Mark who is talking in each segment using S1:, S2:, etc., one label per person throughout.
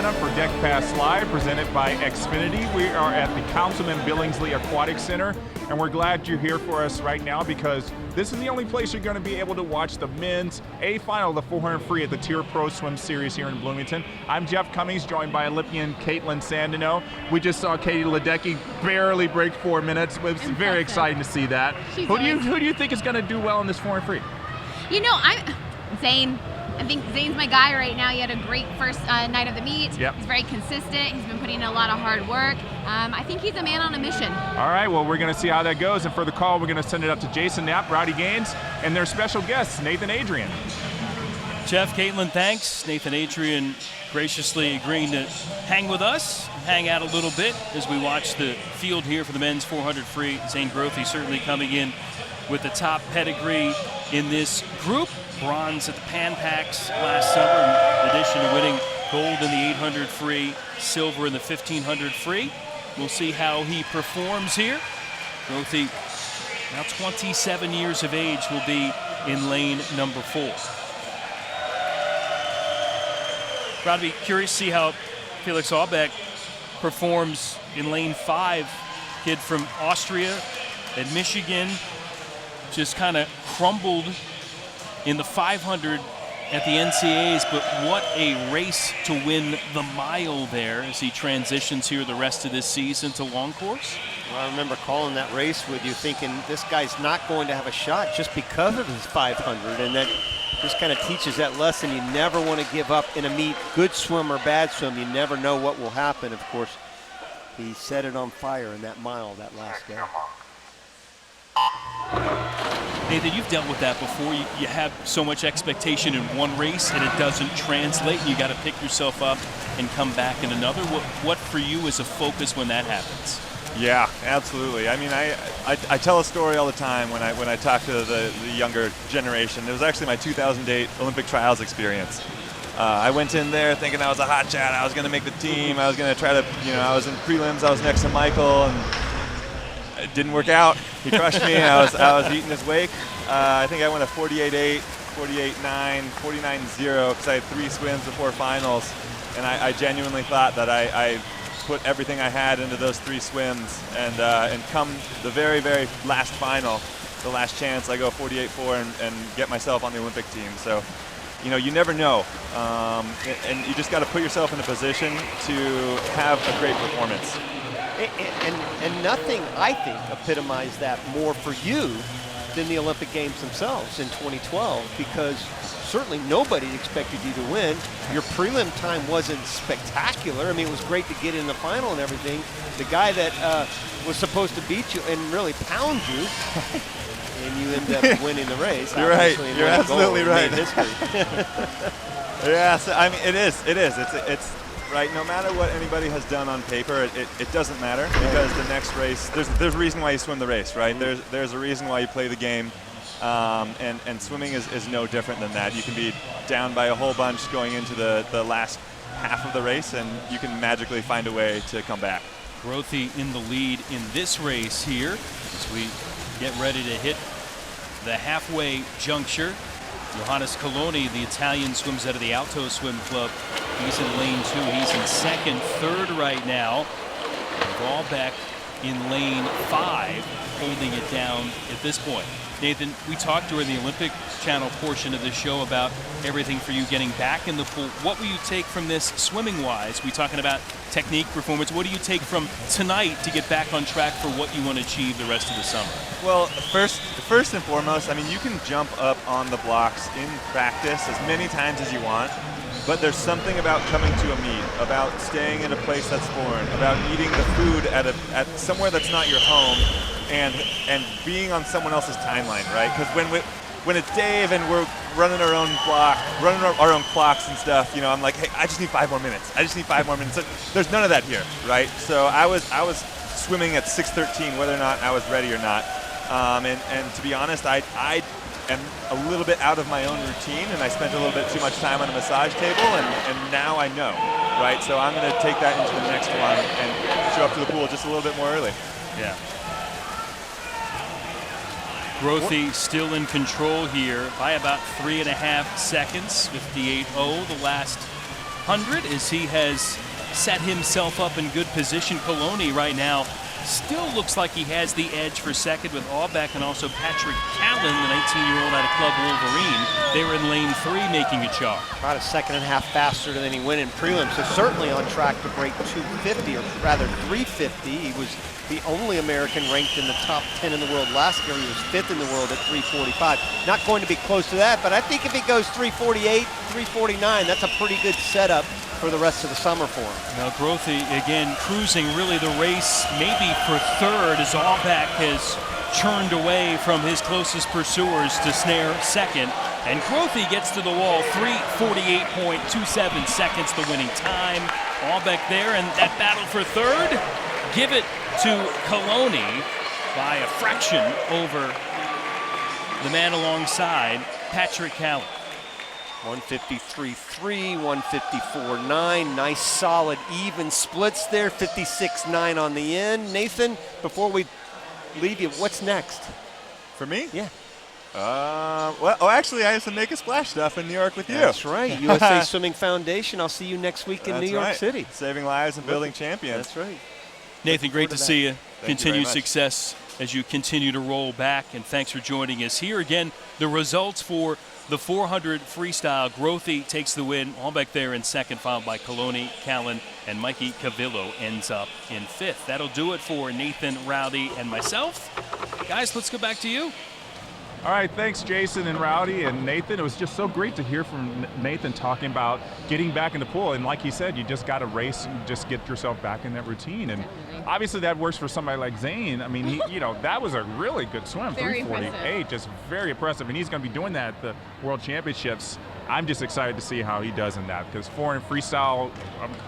S1: up for Deck Pass Live, presented by Xfinity. We are at the Councilman Billingsley Aquatic Center, and we're glad you're here for us right now because this is the only place you're going to be able to watch the men's A final, the 400 free at the TYR Pro Series here in Bloomington. I'm Jeff Commings, joined by Olympian Kaitlin Sandeno. We just saw Katie Ledecky barely break 4 minutes. It was very exciting to see that. Who do you think is going to do well in this 400 free?
S2: You know, Zane. I think Zane's my guy right now. He had a great first night of the meet.
S1: Yep.
S2: He's very consistent. He's been putting in a lot of hard work. I think he's a man on a mission. All
S1: right, well, we're going to see how that goes. And for the call, we're going to send it up to Jason Knapp, Rowdy Gaines, and their special guests, Nathan Adrian.
S3: Jeff, Kaitlin, thanks. Nathan Adrian graciously agreeing to hang with us, hang out a little bit as we watch the field here for the men's 400 free. Zane Grothe certainly coming in with the top pedigree in this group. Bronze at the Pan Pacs last summer, in addition to winning gold in the 800 free, silver in the 1500 free. We'll see how he performs here. Grothe, now 27 years of age, will be in lane number 4. Proud to be curious to see how Felix Aubeck performs in lane 5. Kid from Austria at Michigan, just kind of crumbled in the 500 at the NCAAs, but what a race to win the mile there as he transitions here the rest of this season to long course.
S4: Well, I remember calling that race with you thinking this guy's not going to have a shot just because of his 500, and that just kind of teaches that lesson. You never want to give up in a meet, good swim or bad swim. You never know what will happen. Of course, he set it on fire in that mile that last day.
S3: Nathan, you've dealt with that before. You have so much expectation in one race and it doesn't translate, and you got to pick yourself up and come back in another. What for you is a focus when that happens?
S5: Yeah, absolutely. I mean, I tell a story all the time when I talk to the younger generation. It was actually my 2008 Olympic trials experience. I went in there thinking I was a hot shot. I was going to make the team. I was going to try to, I was in prelims. I was next to Michael, and it didn't work out. He crushed me. I was eating his wake. I think I went a 48.8, 48.9, 49.0 because I had 3 swims before finals, and I genuinely thought that I put everything I had into those 3 swims, and come the very, very last final, the last chance, I go 48.4 and get myself on the Olympic team. So, you never know, and you just got to put yourself in a position to have a great performance.
S4: And nothing, I think, epitomized that more for you than the Olympic Games themselves in 2012, because certainly nobody expected you to win. Your prelim time wasn't spectacular. I mean, it was great to get in the final and everything. The guy that was supposed to beat you and really pound you, and you end up winning the race.
S5: You're right. You're absolutely right. Yeah, so, I mean, it is. It's right. No matter what anybody has done on paper, it doesn't matter, because the next race, there's a reason why you swim the race, right? There's a reason why you play the game, and swimming is no different than that. You can be down by a whole bunch going into the last half of the race, and you can magically find a way to come back.
S3: Grothe in the lead in this race here as we get ready to hit the halfway juncture. Johannes Coloni, the Italian, swims out of the Alto Swim Club. He's in lane 2. He's in second. Third right now. Aubeck in lane 5, holding it down at this point. Nathan, we talked during the Olympic Channel portion of the show about everything for you getting back in the pool. What will you take from this swimming-wise? We talking about technique, performance. What do you take from tonight to get back on track for what you want to achieve the rest of the summer?
S5: Well, first and foremost, I mean, you can jump up on the blocks in practice as many times as you want, but there's something about coming to a meet, about staying in a place that's foreign, about eating the food at somewhere that's not your home, and being on someone else's timeline, right? Because when it's Dave and we're running our own block, running our own clocks and stuff, I'm like, hey, I just need 5 more minutes. I just need 5 more minutes. There's none of that here, right? So I was swimming at 6:13, whether or not I was ready or not. And to be honest, I am a little bit out of my own routine, and I spent a little bit too much time on a massage table, and now I know, right? So I'm going to take that into the next one and show up to the pool just a little bit more early.
S3: Yeah. Grothe still in control here by about 3.5 seconds. 58.0, the last 400 as he has set himself up in good position. Coloni right now still looks like he has the edge for second with Aubeck and also Patrick Kaitlin, the 19-year-old out of Club Wolverine. They were in lane 3 making a charge.
S4: About a second and a half faster than he went in prelims, so certainly on track to break 250, or rather 350. He was the only American ranked in the top 10 in the world last year. He was 5th in the world at 345. Not going to be close to that, but I think if he goes 348, 349, that's a pretty good setup for the rest of the summer for him.
S3: Now Grothe again cruising really the race maybe for third as Aubeck has churned away from his closest pursuers to snare second. And Grothe gets to the wall, 3:48.27 seconds, the winning time. Aubeck there, and that battle for third, give it to Coloni by a fraction over the man alongside Patrick Kaitlin.
S4: 153.3, 154.9, nice solid even splits there, 56.9 on the end. Nathan, before we leave you, what's next?
S5: For me?
S4: Yeah.
S5: Actually, I have some Make a Splash stuff in New York with you.
S4: That's right, USA Swimming Foundation. I'll see you next week in New York City.
S5: Saving lives and building champions.
S4: That's right.
S3: Nathan, great to see you.
S5: Thank you very
S3: Continued
S5: much.
S3: success as you continue to roll back, and thanks for joining us here. Again, the results for the 400 freestyle. Grothe takes the win. Aubeck there in second, followed by Coloni, Kaitlin, and Mikey Cavillo ends up in 5th. That'll do it for Nathan, Rowdy, and myself. Guys, let's go back to you.
S1: All right, thanks, Jason and Rowdy and Nathan. It was just so great to hear from Nathan talking about getting back in the pool. And like he said, you just got to race and just get yourself back in that routine. And obviously that works for somebody like Zane. I mean, that was a really good swim,
S2: Very
S1: 3:48, just very impressive. And he's going to be doing that at the World Championships. I'm just excited to see how he does in that, because foreign freestyle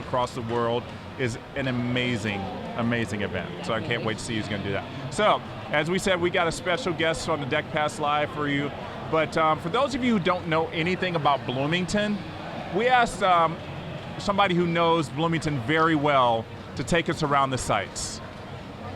S1: across the world is an amazing, amazing event. So I can't wait to see who's going to do that. So, as we said, we got a special guest on the Deck Pass Live for you. But for those of you who don't know anything about Bloomington, we asked somebody who knows Bloomington very well to take us around the sites.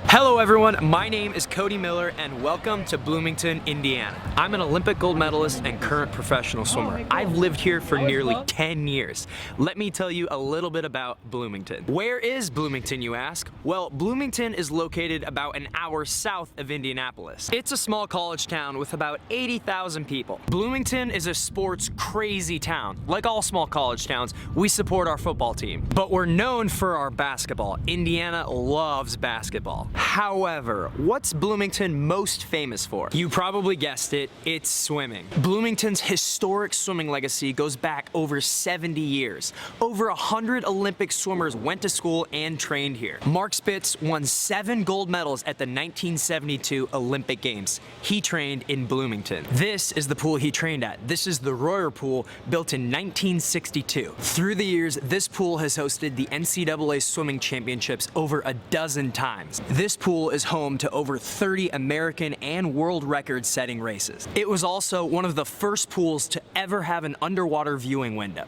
S6: Hello everyone, my name is Cody Miller and welcome to Bloomington, Indiana. I'm an Olympic gold medalist and current professional swimmer. I've lived here for nearly 10 years. Let me tell you a little bit about Bloomington. Where is Bloomington, you ask? Well, Bloomington is located about an hour south of Indianapolis. It's a small college town with about 80,000 people. Bloomington is a sports crazy town. Like all small college towns, we support our football team. But we're known for our basketball. Indiana loves basketball. However, what's Bloomington most famous for? You probably guessed it, it's swimming. Bloomington's historic swimming legacy goes back over 70 years. Over 100 Olympic swimmers went to school and trained here. Mark Spitz won 7 gold medals at the 1972 Olympic Games. He trained in Bloomington. This is the pool he trained at. This is the Royer Pool, built in 1962. Through the years, this pool has hosted the NCAA Swimming Championships over a dozen times. This pool is home to over 30 American and world record-setting races. It was also one of the first pools to ever have an underwater viewing window.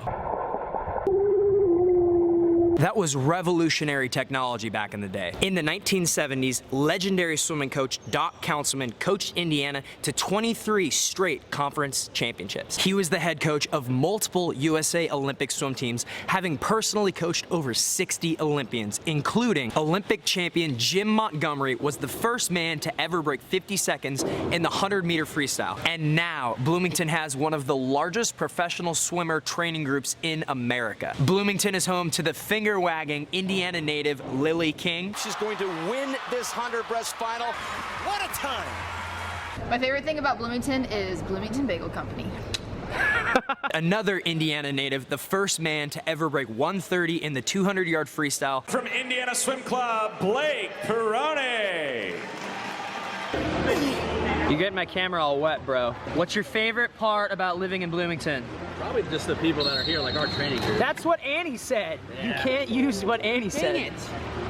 S6: That was revolutionary technology back in the day. In the 1970s, legendary swimming coach Doc Councilman coached Indiana to 23 straight conference championships. He was the head coach of multiple USA Olympic swim teams, having personally coached over 60 Olympians, including Olympic champion Jim Montgomery was the first man to ever break 50 seconds in the 100-meter freestyle. And now, Bloomington has one of the largest professional swimmer training groups in America. Bloomington is home to the finger-wagging Indiana native Lily King.
S7: She's going to win this 100 breast final. What a time!
S2: My favorite thing about Bloomington is Bloomington Bagel Company.
S6: Another Indiana native, the first man to ever break 1:30 in the 200-yard freestyle.
S8: From Indiana Swim Club, Blake Perrone.
S9: You get my camera all wet, bro. What's your favorite part about living in Bloomington?
S10: Probably just the people that are here, like our training group.
S9: That's what Annie said. Yeah. You can't use what Annie said.
S2: Dang it.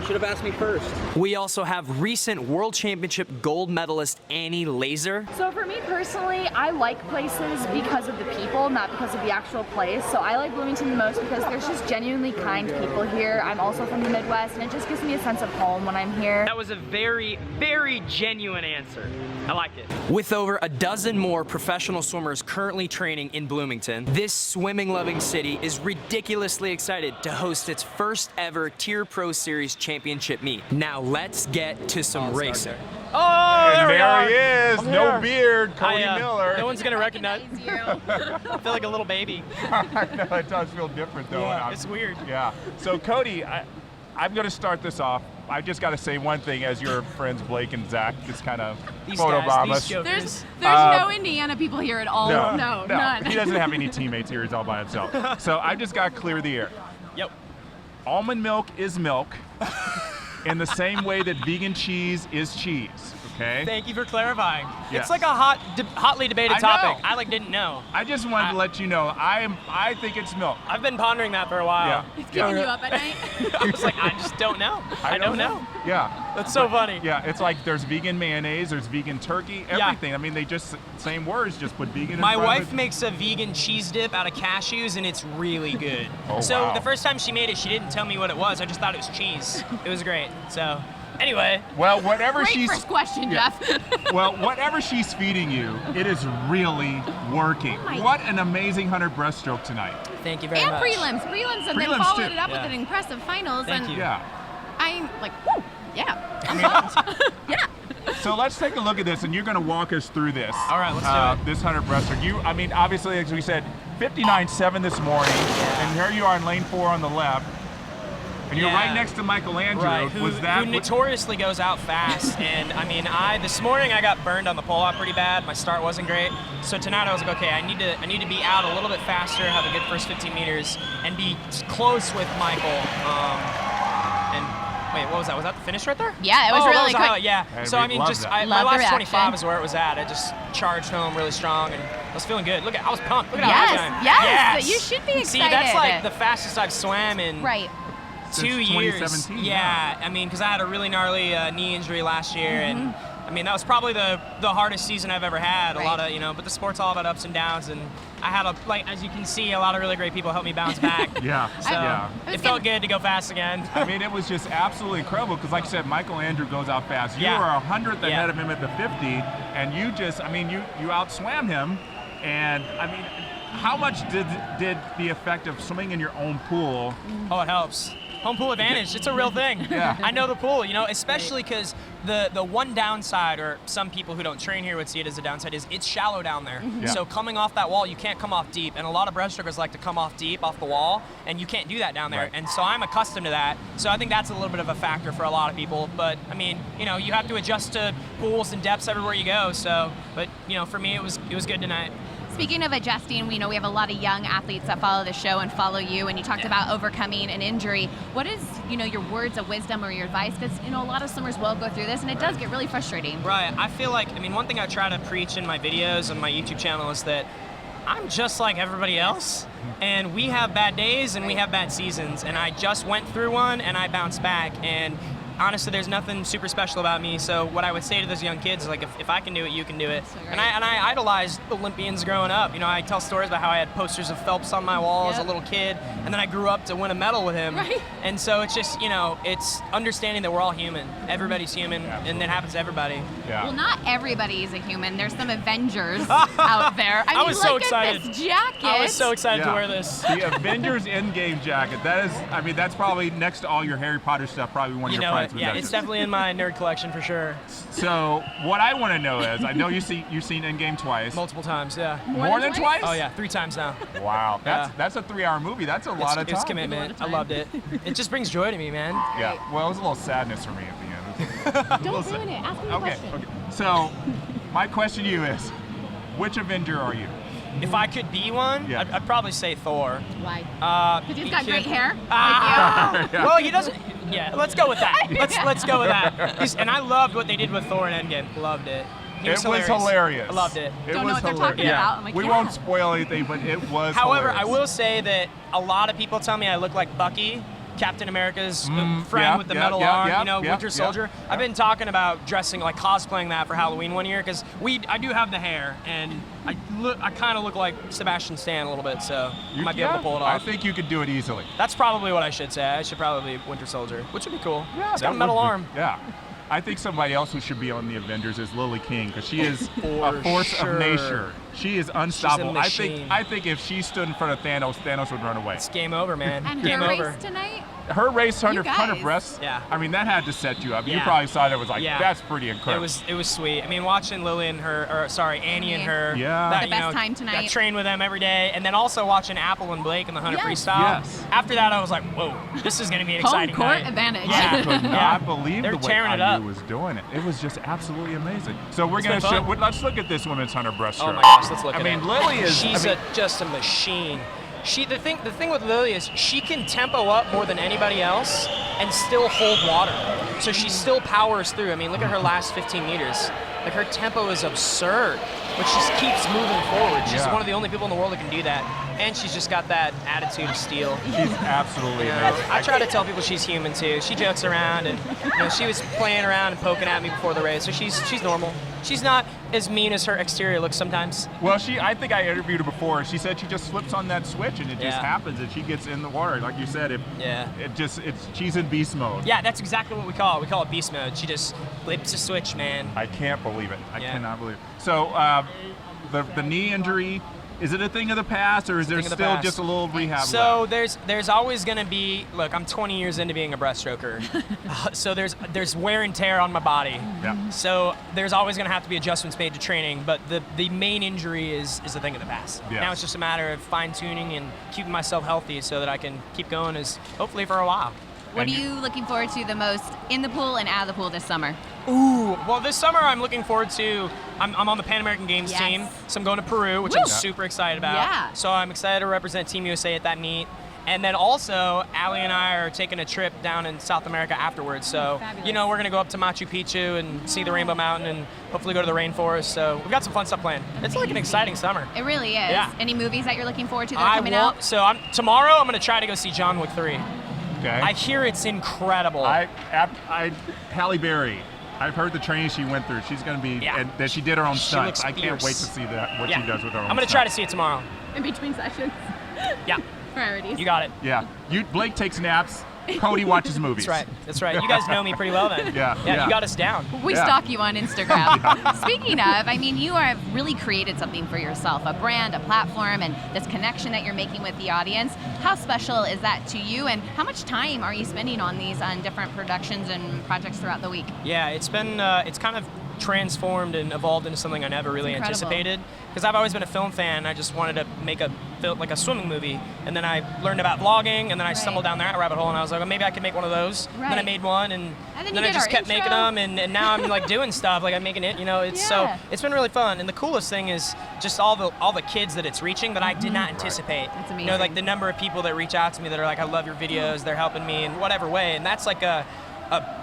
S10: Should have asked me first.
S6: We also have recent World Championship gold medalist Annie Laser.
S11: So for me personally, I like places because of the people, not because of the actual place. So I like Bloomington the most because there's just genuinely kind people here. I'm also from the Midwest, and it just gives me a sense of home when I'm here.
S9: That was a very, very genuine answer. I liked it.
S6: With over a dozen more professional swimmers currently training in Bloomington, This swimming-loving city is ridiculously excited to host its first ever TYR Pro Series championship meet. Now let's get to some racing.
S9: Oh,
S1: And there he is,
S9: I'm
S1: no
S9: here.
S1: beard, Cody
S9: No
S1: Miller.
S9: one's gonna recognize.
S2: You.
S9: I feel like a little baby.
S1: I know, it does feel different though.
S9: Yeah, it's weird.
S1: Yeah. So Cody, I'm going to start this off. I just got to say one thing, as your friends Blake and Zach just kind of photobomb us.
S2: There's no Indiana people here at all.
S1: No,
S2: None.
S1: He doesn't have any teammates here. He's all by himself. So I just got to clear the air.
S9: Yep.
S1: Almond milk is milk in the same way that vegan cheese is cheese. Okay.
S9: Thank you for clarifying.
S1: Yes.
S9: It's like a hotly debated
S1: I know.
S9: topic. I didn't know.
S1: I just wanted to let you know I think it's milk.
S9: I've been pondering that for a while.
S1: Yeah.
S2: It's keeping you up at night.
S9: I was like, I just don't know. I don't know.
S1: Yeah.
S9: That's so funny.
S1: Yeah, it's like there's vegan mayonnaise, there's vegan turkey, everything. I mean, they just, same words, just put vegan in
S9: My
S1: front of
S9: wife
S1: it.
S9: makes a vegan cheese dip out of cashews, and it's really good.
S1: Oh,
S9: so
S1: wow.
S9: the first time she made it, she didn't tell me what it was. I just thought it was cheese. It was great. So anyway.
S1: Well, whatever
S2: Great
S1: she's
S2: first question, Jeff.
S1: well, whatever she's feeding you, it is really working.
S2: Oh my-
S1: What an amazing 100 breaststroke tonight.
S9: Thank you very
S2: And
S9: much.
S2: prelims, and then
S1: Prelims,
S2: followed
S1: too.
S2: it up
S9: Yeah.
S2: with an impressive finals.
S9: Thank
S2: and
S9: you.
S1: Yeah.
S2: I'm like, whoo, yeah, I'm pumped. Yeah.
S1: So let's take a look at this, and you're going to walk us through this.
S9: All right, let's do it.
S1: This 100 breaststroke. I mean, obviously, as we said, 59.7 this morning, and here you are in lane 4 on the left, and you're
S9: Yeah.
S1: right next to Michelangelo.
S9: Right,
S1: who
S9: notoriously goes out fast. And I mean, this morning I got burned on the pull-out pretty bad. My start wasn't great. So tonight I was like, okay, I need to be out a little bit faster, have a good first 15 meters, and be close with Michael. And wait, what was that? Was that the finish right there?
S2: Yeah, it was really
S9: that
S2: quick.
S9: was yeah.
S1: And
S9: So
S1: we
S9: I mean,
S1: love
S9: just
S1: that.
S9: my
S2: Love the
S9: last
S2: reaction.
S9: 25 is where it was at. I just charged home really strong, and I was feeling good. Look at, I was pumped. Look at
S2: Yes,
S9: how time.
S2: yes, you should be
S9: See, that's
S2: excited.
S9: like the fastest I've swam in.
S2: Right.
S9: 2
S1: Since
S9: years.
S1: 2017,
S9: Yeah, I mean, because I had a really gnarly knee injury last year, and I mean that was probably the hardest season I've ever had. A lot of but the sport's all about ups and downs, and I had as you can see, a lot of really great people help me bounce back.
S1: Yeah.
S9: So
S1: Yeah.
S9: it felt good to go fast again.
S1: I mean, it was just absolutely incredible because, like I said, Michelangelo goes out fast. You
S9: Yeah.
S1: were 100th ahead
S9: Yeah.
S1: of him at the 50, and you just, I mean, you outswam him. And, I mean, how much did the effect of swimming in your own pool?
S9: Oh, it helps. Home pool advantage, it's a real thing.
S1: Yeah.
S9: I know the pool, especially because the one downside, or some people who don't train here would see it as a downside, is it's shallow down there.
S1: Yeah.
S9: So coming off that wall, you can't come off deep. And a lot of breaststrokers like to come off deep, off the wall, and you can't do that down there.
S1: Right.
S9: And so I'm accustomed to that. So I think that's a little bit of a factor for a lot of people. But I mean, you have to adjust to pools and depths everywhere you go. So, but for me, it was good tonight.
S2: Speaking of adjusting, we know we have a lot of young athletes that follow the show and follow you, and you talked about overcoming an injury. What is, your words of wisdom or your advice? Because, a lot of swimmers will go through this, and it does get really frustrating.
S9: Right. I feel like, one thing I try to preach in my videos and my YouTube channel is that I'm just like everybody else, and we have bad days and we have bad seasons, and I just went through one and I bounced back, and honestly, there's nothing super special about me. So what I would say to those young kids is, like, if I can do it, you can do it.
S2: So
S9: And I idolized Olympians growing up. I tell stories about how I had posters of Phelps on my wall as a little kid, and then I grew up to win a medal with him.
S2: Right.
S9: And so it's just, it's understanding that we're all human. Everybody's human, and it happens to everybody.
S1: Yeah.
S2: Well, not everybody is a human. There's some Avengers out there. I mean,
S9: was so
S2: look
S9: excited.
S2: at this jacket.
S9: I was so excited to
S1: Yeah.
S9: wear this.
S1: The Avengers Endgame jacket. That is, that's probably next to all your Harry Potter stuff, probably one of your prized
S9: Yeah,
S1: possessions.
S9: it's definitely in my nerd collection for sure.
S1: So what I want to know is, I know you've seen Endgame twice.
S9: Multiple times, yeah.
S1: More than twice?
S9: Oh yeah, 3 times now.
S1: Wow, that's a 3-hour movie. That's a lot of time.
S9: It's commitment. I loved it. It just brings joy to me, man.
S1: Yeah. Well, it was a little sadness for me at the end.
S2: Don't ruin it. Ask me a question.
S1: Okay. So, my question to you is, which Avenger are you?
S9: If I could be one,
S1: Yeah.
S9: I'd probably say Thor.
S2: Why?
S9: Because
S2: He's got great hair.
S9: Well, he doesn't. Yeah, let's go with that. Let's go with that. And I loved what they did with Thor in Endgame. Loved it. He
S1: It was hilarious.
S9: I loved it.
S1: It
S2: Don't know
S1: was
S2: what they're
S1: hilarious.
S2: talking about. I'm like,
S1: we
S2: yeah.
S1: won't spoil anything, but it was
S9: However,
S1: hilarious.
S9: I will say that a lot of people tell me I look like Bucky, Captain America's friend
S1: yeah,
S9: with the
S1: yeah,
S9: metal
S1: yeah,
S9: arm,
S1: yeah, yeah,
S9: Winter
S1: yeah,
S9: Soldier.
S1: yeah.
S9: I've been talking about dressing, like cosplaying that for Halloween one year, because I do have the hair, and I kind of look like Sebastian Stan a little bit, so I might be able to pull it
S1: I
S9: off.
S1: think you could do it easily.
S9: That's probably what I should say. I should probably be Winter Soldier, which would be cool.
S1: Yeah,
S9: He's got a
S1: that
S9: metal
S1: would be-
S9: arm.
S1: Yeah. I think somebody else who should be on the Avengers is Lily King, because she is a force of nature. She is unstoppable.
S9: She's a machine.
S1: I think if she stood in front of Thanos, Thanos would run away.
S9: It's game over, man.
S2: And
S9: game
S2: her
S9: over.
S2: race tonight?
S1: Her race, 100
S2: guys.
S1: breasts.
S9: Yeah.
S1: I mean, that had to set you up. You
S9: Yeah.
S1: probably saw that. It was like,
S9: Yeah.
S1: that's pretty incredible.
S9: It was sweet. I mean, watching Lily and her, or sorry, Annie and her.
S1: Yeah.
S9: That,
S2: The best time tonight.
S9: I trained with them every day, and then also watching Apple and Blake in the 100
S2: Yes.
S9: freestyle.
S1: Yes.
S9: After that, I was like, whoa, this is gonna be an
S2: Home
S9: exciting
S2: court
S9: night.
S2: advantage.
S9: Yeah.
S1: I could
S9: Yeah.
S1: not believe
S9: They're
S1: the way
S9: tearing it
S1: IU
S9: up.
S1: was doing it. It was just absolutely amazing. So we're
S9: It's
S1: going to
S9: been
S1: show.
S9: fun.
S1: Let's look at this women's 100 breaststroke.
S9: Oh my gosh, let's look
S1: I
S9: at
S1: mean,
S9: it.
S1: Lily is.
S9: She's
S1: I mean,
S9: just a machine. The thing with Lily is she can tempo up more than anybody else and still hold water. So she still powers through. I mean, look at her last 15 meters. Like, her tempo is absurd, but she just keeps moving forward. She's one of the only people in the world that can do that. And she's just got that attitude of steel.
S1: she's absolutely
S9: You know,
S1: amazing.
S9: I try to tell people she's human too. She jokes around, and she was playing around and poking at me before the race, so she's normal. She's not as mean as her exterior looks sometimes.
S1: Well, I think I interviewed her before. She said she just flips on that switch and it just
S9: Yeah.
S1: happens, and she gets in the water. Like you said, she's in beast mode.
S9: Yeah, that's exactly what we call it. We call it beast mode. She just flips a switch, man.
S1: I can't believe it. I
S9: Yeah.
S1: cannot believe it. So the knee injury, is it a thing of the past, or is there
S9: Thing of the
S1: still
S9: past.
S1: just a little rehab
S9: So
S1: left?
S9: there's always going to be, look, I'm 20 years into being a breaststroker. So there's wear and tear on my body.
S1: Yeah.
S9: So there's always going to have to be adjustments made to training, but the main injury is a thing of the past.
S1: Yes.
S9: Now it's just a matter of fine-tuning and keeping myself healthy so that I can keep going hopefully for a while.
S2: What are you looking forward to the most in the pool and out of the pool this summer?
S9: Ooh, well, this summer I'm looking forward to, I'm on the Pan American Games
S2: Yes.
S9: team, so I'm going to Peru, which
S2: Woo!
S9: I'm super excited about.
S2: Yeah.
S9: So I'm excited to represent Team USA at that meet. And then also, Allie and I are taking a trip down in South America afterwards. So,
S2: Fabulous.
S9: we're going to go up to Machu Picchu and see the Rainbow Mountain and hopefully go to the rainforest. So we've got some fun stuff planned. It's like an exciting summer.
S2: It really is.
S9: Yeah.
S2: Any movies that you're looking forward to that are coming out?
S9: So tomorrow I'm going to try to go see John Wick 3.
S1: Okay.
S9: I hear it's incredible.
S1: Halle Berry. I've heard the training she went through. She's going to be,
S9: Yeah.
S1: and that she did her own
S9: She
S1: stunts.
S9: looks
S1: I can't wait to
S9: fierce.
S1: see that, what
S9: Yeah.
S1: she does with her own
S9: I'm going to try to see it tomorrow.
S2: In between sessions.
S9: Yeah,
S2: Priorities.
S9: you got it.
S1: Yeah. Blake takes naps. Cody watches movies.
S9: That's right. You guys know me pretty well then.
S1: Yeah.
S9: You got us down.
S2: We
S1: Yeah.
S2: stalk you on Instagram. Speaking of, I mean, you have really created something for yourself, a brand, a platform, and this connection that you're making with the audience. How special is that to you, and how much time are you spending on these on different productions and projects throughout the week?
S9: Yeah, it's been, it's kind of transformed and evolved into something I never really
S2: Incredible.
S9: anticipated. Because I've always been a film fan. I just wanted to make a swimming movie, and then I learned about vlogging, and then I stumbled down that rabbit hole, and I was like, oh, maybe I could make one of those.
S2: Right.
S9: And then I made one, and
S2: then
S9: then
S2: you
S9: I
S2: did
S9: just
S2: our
S9: kept making
S2: intro.
S9: them, and now I'm like doing stuff, like I'm making it.
S2: Yeah.
S9: It's been really fun. And the coolest thing is just all the kids that it's reaching that I did not anticipate.
S2: That's amazing.
S9: Like the number of people that reach out to me that are like, I love your videos, they're helping me in whatever way, and that's like a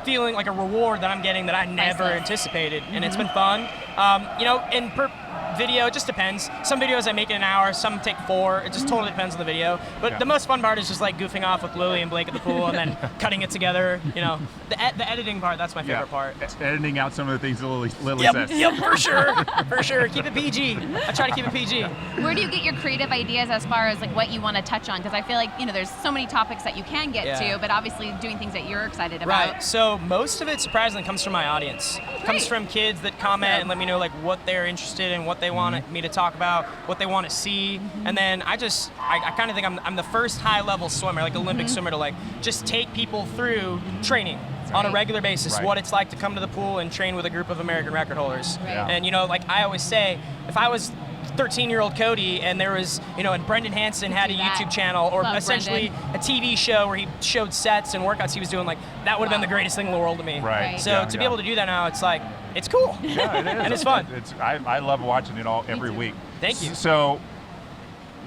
S9: feeling, like a reward that I'm getting that I never
S2: Priceless.
S9: anticipated, and it's been fun. And per video, it just depends. Some videos I make in an hour, some take 4. It just totally depends on the video. But the most fun part is just like goofing off with Lily and Blake at the pool, and then cutting it together. The editing part, that's my favorite part.
S1: Editing out some of the things that Lily says.
S9: Yep, for sure. Keep it PG. I try to keep it PG.
S2: Where do you get your creative ideas as far as like what you want to touch on? Because I feel like there's so many topics that you can get
S9: Yeah.
S2: to, but obviously doing things that you're excited about.
S9: Right. So most of it surprisingly comes from my audience. Comes from kids that comment and let me know like what they're interested in, what they want me to talk about, what they want to see, and then I kind of think I'm the first high-level swimmer, like Olympic swimmer, to like just take people through training on a regular basis,
S1: Right.
S9: what it's like to come to the pool and train with a group of American record holders.
S2: Right. Yeah.
S9: And like I always say, if I was 13-year-old Cody and there was, and Brendan Hansen had a
S2: Do that.
S9: YouTube channel or
S2: Love
S9: essentially a TV show where he showed sets and workouts he was doing, like that would have been the greatest thing in the world to me.
S1: Right.
S9: So
S1: Yeah,
S9: to be
S1: yeah.
S9: able to do that now, it's like, it's cool.
S1: Yeah, it is.
S9: And it's fun.
S1: I love watching it all every week.
S9: Thank you.
S1: So,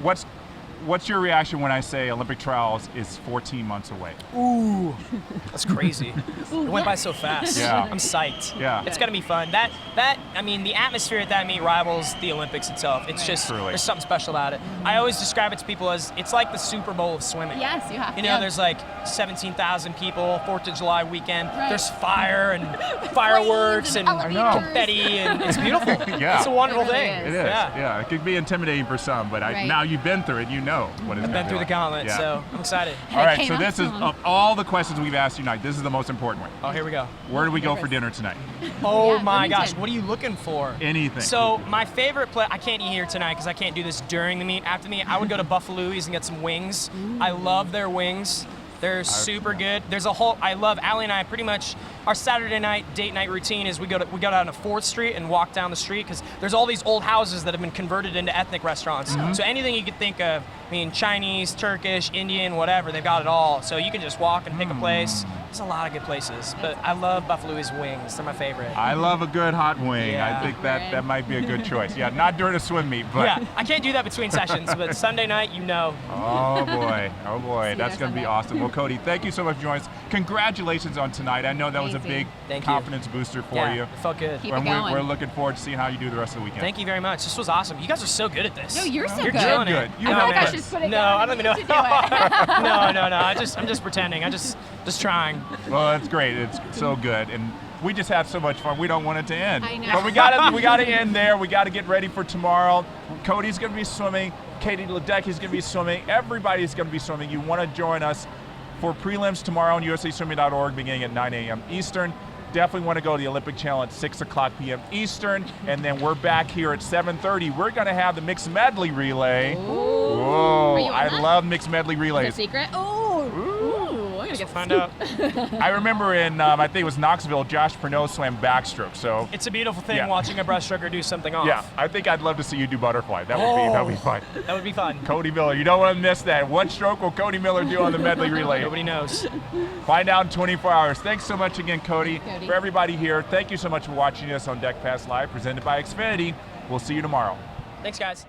S1: what's your reaction when I say Olympic trials is 14 months away?
S9: Ooh, that's crazy. It went by so fast.
S1: Yeah.
S9: I'm psyched.
S1: Yeah.
S9: It's gonna be fun. The atmosphere at that meet rivals the Olympics itself. It's just,
S1: Truly.
S9: there's something special about it. I always describe it to people as, it's like the Super Bowl of swimming.
S2: Yes, you have to.
S9: There's like 17,000 people, 4th of July weekend.
S2: Right.
S9: There's fire and fireworks and
S2: elevators.
S9: confetti, and it's beautiful.
S1: Yeah.
S9: It's a wonderful
S2: It really
S9: thing.
S2: is.
S1: It is.
S9: Yeah.
S1: It could be intimidating for some, but
S2: Right.
S1: now you've been through it. You know what it's
S9: I've been through the gauntlet, so I'm excited.
S1: All right, so this is, of all the questions we've asked you tonight, this is the most important one.
S9: Oh, here we go.
S1: Where do we go for dinner tonight?
S9: Oh my gosh, what are you looking for?
S1: Anything.
S9: So my favorite place, I can't eat here tonight because I can't do this during the meet. After the meet, I would go to Buffalo's and get some wings. I love their wings. They're super good. There's a whole, I love, Allie and I pretty much, our Saturday night, date night routine is we go down to 4th Street and walk down the street because there's all these old houses that have been converted into ethnic restaurants. So anything you could think of, I mean, Chinese, Turkish, Indian, whatever, they've got it all. So you can just walk and pick a place. There's a lot of good places, but I love Buffalo's wings. They're my favorite.
S1: I love a good hot wing.
S9: Yeah.
S1: I think that might be a good choice. Yeah, not during a swim meet, but.
S9: Yeah, I can't do that between sessions, but Sunday night, you know.
S1: Oh boy, that's going to be awesome. Well, Cody, thank you so much for joining us. Congratulations on tonight. I know that was a big confidence booster for you.
S9: It felt good.
S2: Keep it going.
S1: We're looking forward to seeing how you do the rest of the weekend.
S9: Thank you very much. This was awesome. You guys are so good at this.
S2: No, you're so
S9: You're
S2: good.
S9: killing
S1: You're
S9: it.
S1: good. You
S2: I
S1: know
S2: feel like I
S1: that.
S2: should put it
S9: No,
S2: down.
S9: I don't even know.
S2: To do it.
S9: No. I'm just pretending. I'm just trying.
S1: Well, that's great. It's so good, and we just have so much fun. We don't want it to end.
S2: I know.
S1: But we gotta end there. We got to get ready for tomorrow. Cody's going to be swimming. Katie Ledecky's going to be swimming. Everybody's going to be swimming. You want to join us for prelims tomorrow on usaswimming.org beginning at 9 a.m. Eastern. Definitely want to go to the Olympic Channel at 6 o'clock p.m. Eastern, and then we're back here at 7:30. We're going to have the mixed medley relay. Whoa!
S2: Are you on
S1: I
S2: that?
S1: love mixed medley
S2: The
S1: relays.
S2: secret? Ooh, I'm gonna get
S9: Find out.
S1: I remember in I think it was Knoxville, Josh Pernod swam backstroke. So
S9: It's a beautiful thing
S1: Yeah.
S9: watching a breaststroker do something off.
S1: yeah, I think I'd love to see you do butterfly. That'd be fun.
S9: That would be fun.
S1: Cody Miller, you don't want to miss that. What stroke will Cody Miller do on the medley relay?
S9: Nobody knows.
S1: Find out in 24 hours. Thanks so much again, Cody.
S2: Cody.
S1: For everybody here, thank you so much for watching us on Deck Pass Live, presented by Xfinity. We'll see you tomorrow.
S9: Thanks, guys.